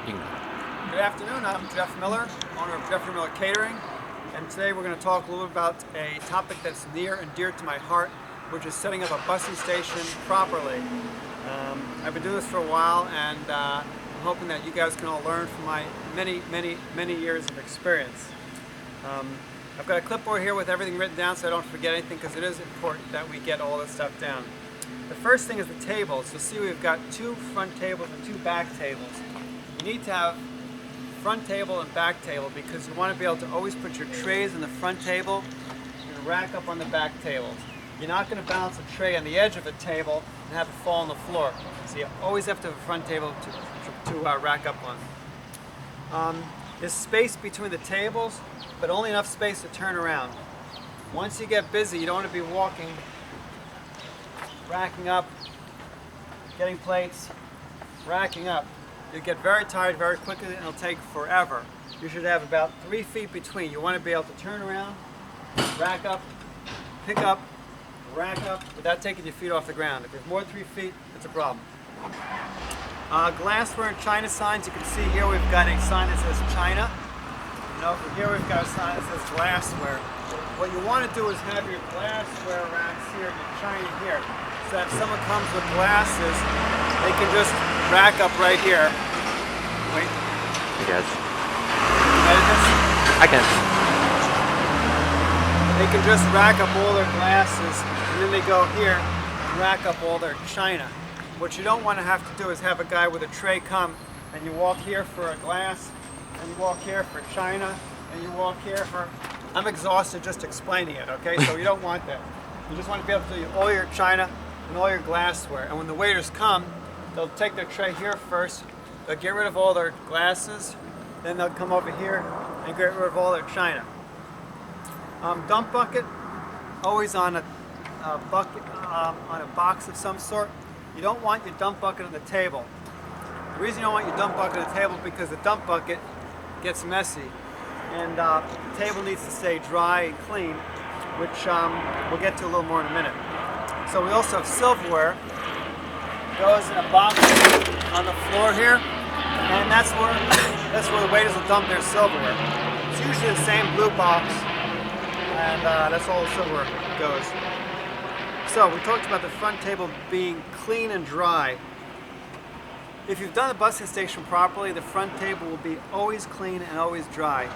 English. Good afternoon, I'm Jeff Miller, owner of Jeffrey Miller Catering, and today we're going to talk a little bit about a topic that's near and dear to my heart, which is setting up a busing station properly. I've been doing this for a while, and I'm hoping that you guys can all learn from my many years of experience. I've got a clipboard here with everything written down so I don't forget anything, because it is important that we get all this stuff down. The first thing is the tables. You'll see we've got 2 front tables and 2 back tables. You need to have front table and back table because you want to be able to always put your trays in the front table and rack up on the back tables. You're not going to balance a tray on the edge of a table and have it fall on the floor. So you always have to have a front table to rack up on. There's space between the tables, but only enough space to turn around. Once you get busy, you don't want to be walking, racking up, getting plates, racking up. You get very tired very quickly and it'll take forever. You should have about 3 feet between. You want to be able to turn around, rack up, pick up, rack up without taking your feet off the ground. If you have more than 3 feet, it's a problem. Glassware and China signs. You can see here we've got a sign that says China. Over here we've got a sign that says glassware. What you want to do is have your glassware racks here and your China here. So that if someone comes with glasses, they can just rack up right here. Wait. I guess. I can. They can just rack up all their glasses, and then they go here and rack up all their china. What you don't want to have to do is have a guy with a tray come, and you walk here for a glass, and you walk here for china, and you walk here for... I'm exhausted just explaining it, okay? So you don't want that. You just want to be able to do all your china and all your glassware. And when the waiters come, they'll take their tray here first, they'll get rid of all their glasses, then they'll come over here and get rid of all their china. Dump bucket, always on a bucket, on a box of some sort. You don't want your dump bucket on the table. The reason you don't want your dump bucket on the table is because the dump bucket gets messy, and the table needs to stay dry and clean, which we'll get to a little more in a minute. So we also have silverware. Goes in a box on the floor here, and that's where the waiters will dump their silverware. It's usually the same blue box, and that's all the silverware goes. So we talked about the front table being clean and dry. If you've done the busing station properly, the front table will be always clean and always dry.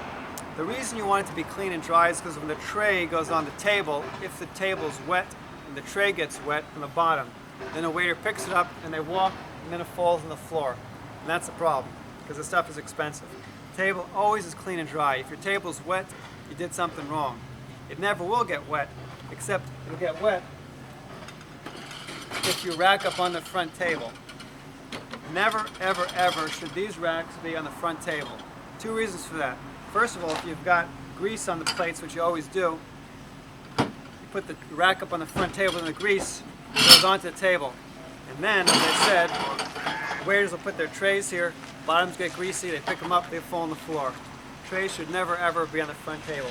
The reason you want it to be clean and dry is because when the tray goes on the table, if the table is wet and the tray gets wet from the bottom, then a waiter picks it up and they walk and then it falls on the floor. And that's the problem because the stuff is expensive. The table always is clean and dry. If your table is wet, you did something wrong. It never will get wet, except it'll get wet if you rack up on the front table. Never, ever, ever should these racks be on the front table. 2 reasons for that. First of all, if you've got grease on the plates, which you always do, you put the rack up on the front table and the grease goes onto the table. And then, as I said, waiters will put their trays here, bottoms get greasy, they pick them up, they fall on the floor. Trays should never, ever be on the front table.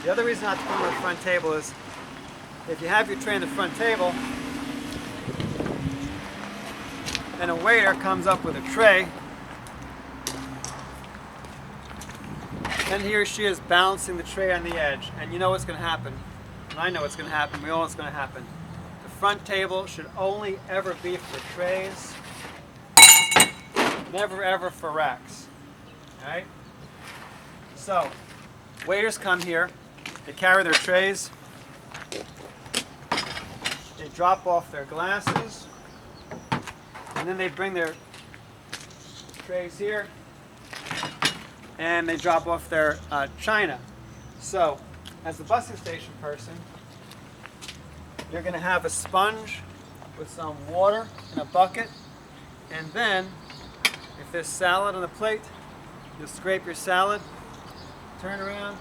The other reason not to put them on the front table is if you have your tray on the front table, and a waiter comes up with a tray, and he or she is balancing the tray on the edge, and you know what's going to happen, and I know what's going to happen, we all know what's going to happen. The front table should only ever be for trays, never ever for racks. Alright? So, waiters come here, they carry their trays, they drop off their glasses, and then they bring their trays here and they drop off their china. So, as the busing station person, you're going to have a sponge with some water in a bucket, and then if there's salad on the plate, you'll scrape your salad, turn around,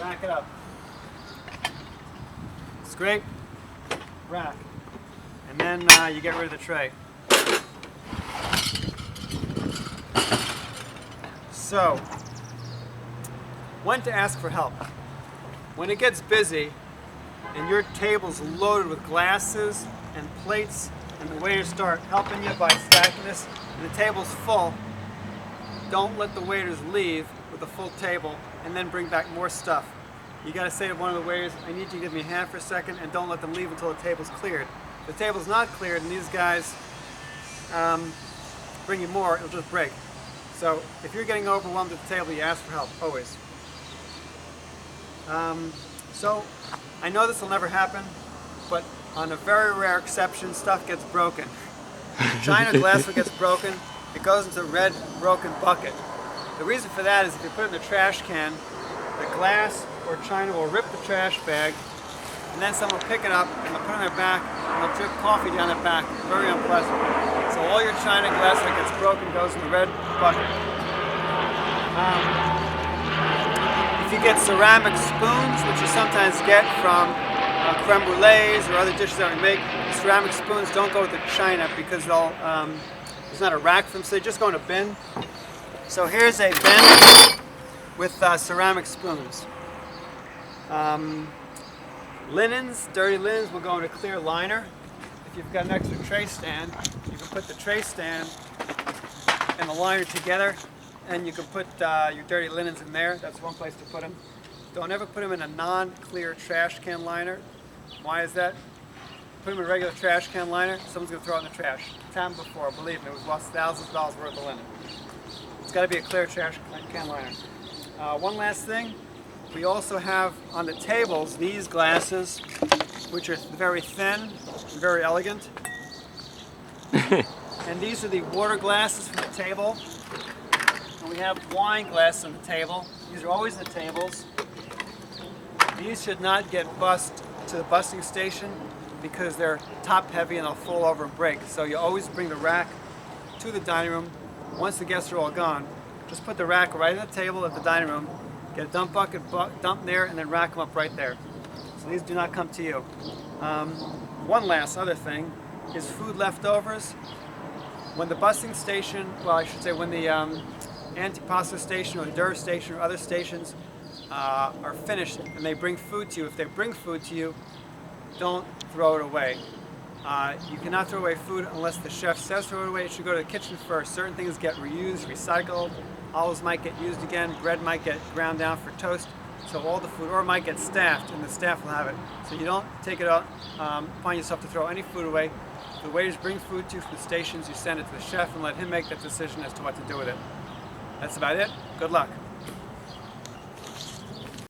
rack it up. Scrape, rack. And then you get rid of the tray. So, when to ask for help. When it gets busy and your table's loaded with glasses and plates and the waiters start helping you by stacking this, and the table's full, don't let the waiters leave with a full table and then bring back more stuff. You got to say to one of the waiters, I need you to give me a hand for a second, and don't let them leave until the table's cleared. If the table's not cleared and these guys bring you more, it'll just break. So if you're getting overwhelmed at the table, you ask for help, always. So I know this will never happen, but on a very rare exception, stuff gets broken. China glassware gets broken, it goes into a red broken bucket. The reason for that is if you put it in the trash can, the glass or china will rip the trash bag, and then someone will pick it up and they'll put it on their back and they'll drip coffee down their back. Very unpleasant. So all your china glassware gets broken, goes in the red bucket. If you get ceramic spoons, which you sometimes get from creme brulees or other dishes that we make, the ceramic spoons don't go with the china because they'll, there's not a rack for them, so they just go in a bin. So here's a bin with ceramic spoons. Linens, dirty linens will go in a clear liner. If you've got an extra tray stand, you can put the tray stand and the liner together, and you can put your dirty linens in there. That's one place to put them. Don't ever put them in a non-clear trash can liner. Why is that? Put them in a regular trash can liner, someone's going to throw it in the trash. It's happened before, believe me, it was lost thousands of dollars worth of linen. It's got to be a clear trash can liner. One last thing, we also have on the tables these glasses, which are very thin and very elegant. And these are the water glasses for the table. And we have wine glasses on the table. These are always the tables. These should not get bussed to the busting station because they're top heavy and they'll fall over and break. So you always bring the rack to the dining room. Once the guests are all gone, just put the rack right on the table at the dining room, get a dump bucket, dump there, and then rack them up right there. So these do not come to you. One last other thing is food leftovers. When the busing station, well I should say when the antipasto station or the Dura station or other stations are finished and they bring food to you, if they bring food to you, don't throw it away. You cannot throw away food unless the chef says throw it away. It should go to the kitchen first. Certain things get reused, recycled. Olives might get used again. Bread might get ground down for toast. So all the food, or it might get staffed, and the staff will have it. So you don't take it out, find yourself to throw any food away. If the waiters bring food to you from the stations, you send it to the chef and let him make that decision as to what to do with it. That's about it. Good luck.